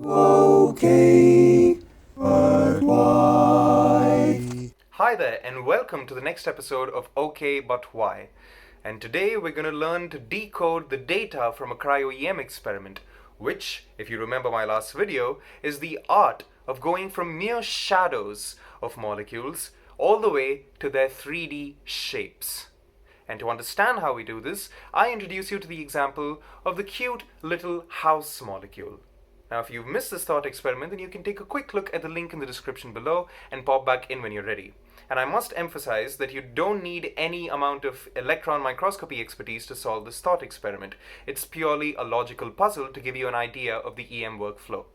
Okay, but why? Hi there, and welcome to the next episode of OK But Why. And today we're going to learn to decode the data from a cryo-EM experiment, which, if you remember my last video, is the art of going from mere shadows of molecules all the way to their 3D shapes. And to understand how we do this, I introduce you to the example of the cute little house molecule. Now, if you've missed this thought experiment, then you can take a quick look at the link in the description below and pop back in when you're ready. And I must emphasize that you don't need any amount of electron microscopy expertise to solve this thought experiment. It's purely a logical puzzle to give you an idea of the EM workflow.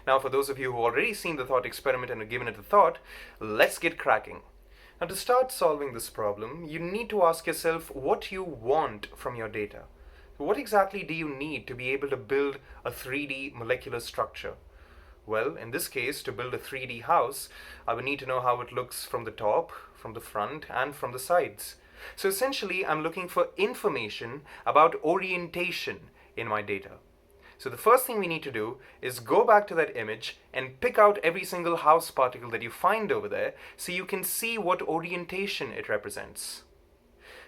Now, for those of you who've already seen the thought experiment and have given it a thought, let's get cracking. Now, to start solving this problem, you need to ask yourself what you want from your data. What exactly do you need to be able to build a 3D molecular structure? Well, in this case, to build a 3D house, I would need to know how it looks from the top, from the front, and from the sides. So essentially, I'm looking for information about orientation in my data. So the first thing we need to do is go back to that image and pick out every single house particle that you find over there so you can see what orientation it represents.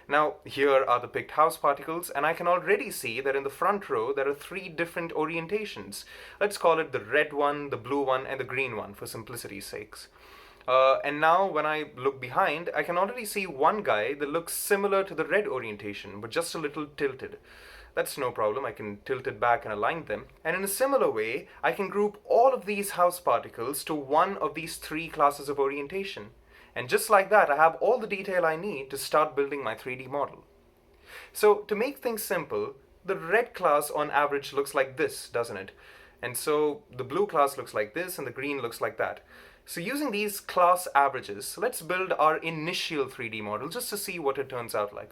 Now, here are the picked house particles, and I can already see that in the front row there are three different orientations. Let's call it the red one, the blue one, and the green one for simplicity's sakes. And now when I look behind, I can already see one guy that looks similar to the red orientation, but just a little tilted. That's no problem, I can tilt it back and align them. And in a similar way, I can group all of these house particles to one of these three classes of orientation. And just like that, I have all the detail I need to start building my 3D model. So to make things simple, the red class on average looks like this, doesn't it? And so the blue class looks like this and the green looks like that. So using these class averages, let's build our initial 3D model just to see what it turns out like.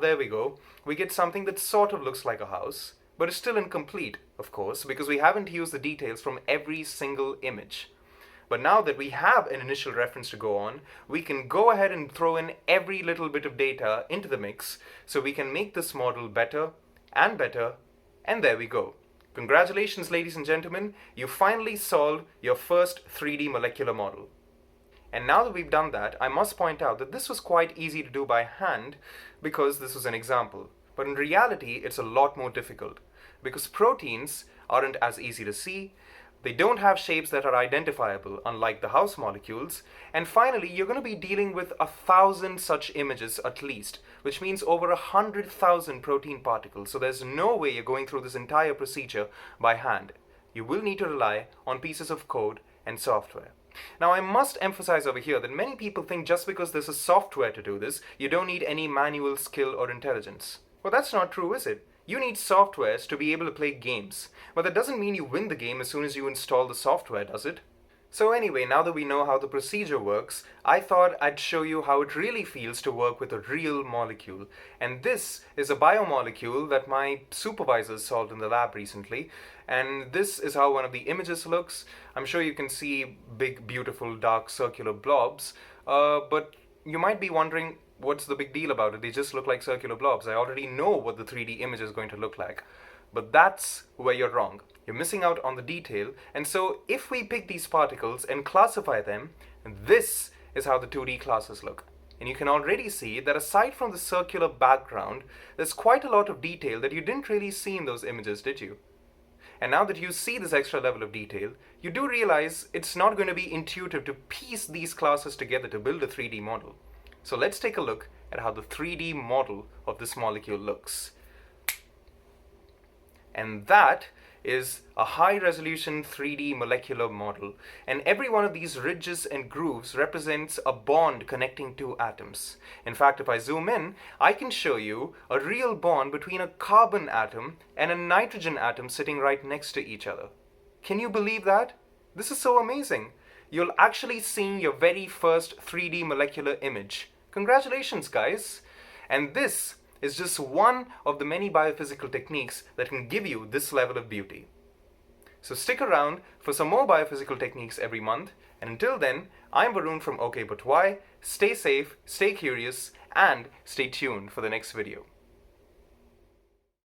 There we go. We get something that sort of looks like a house, but it's still incomplete, of course, because we haven't used the details from every single image. But now that we have an initial reference to go on, we can go ahead and throw in every little bit of data into the mix so we can make this model better, and there we go. Congratulations, ladies and gentlemen, you finally solved your first 3D molecular model. And now that we've done that, I must point out that this was quite easy to do by hand because this was an example. But in reality, it's a lot more difficult because proteins aren't as easy to see. They don't have shapes that are identifiable, unlike the house molecules. And finally, you're going to be dealing with 1,000 such images at least, which means over 100,000 protein particles. So there's no way you're going through this entire procedure by hand. You will need to rely on pieces of code and software. Now, I must emphasize over here that many people think just because there's a software to do this, you don't need any manual skill or intelligence. Well, that's not true, is it? You need softwares to be able to play games, but that doesn't mean you win the game as soon as you install the software, does it? So anyway, now that we know how the procedure works, I thought I'd show you how it really feels to work with a real molecule. And this is a biomolecule that my supervisors solved in the lab recently. And this is how one of the images looks. I'm sure you can see big, beautiful, dark, circular blobs. But you might be wondering, what's the big deal about it? They just look like circular blobs. I already know what the 3D image is going to look like. But that's where you're wrong. You're missing out on the detail. And so if we pick these particles and classify them, this is how the 2D classes look. And you can already see that aside from the circular background, there's quite a lot of detail that you didn't really see in those images, did you? And now that you see this extra level of detail, you do realize it's not going to be intuitive to piece these classes together to build a 3D model. So let's take a look at how the 3D model of this molecule looks. And that is a high-resolution 3D molecular model. And every one of these ridges and grooves represents a bond connecting two atoms. In fact, if I zoom in, I can show you a real bond between a carbon atom and a nitrogen atom sitting right next to each other. Can you believe that? This is so amazing. You'll actually see your very first 3D molecular image. Congratulations, guys! And this is just one of the many biophysical techniques that can give you this level of beauty. So stick around for some more biophysical techniques every month, and until then, I'm Varun from OK But Why. Stay safe, stay curious, and stay tuned for the next video.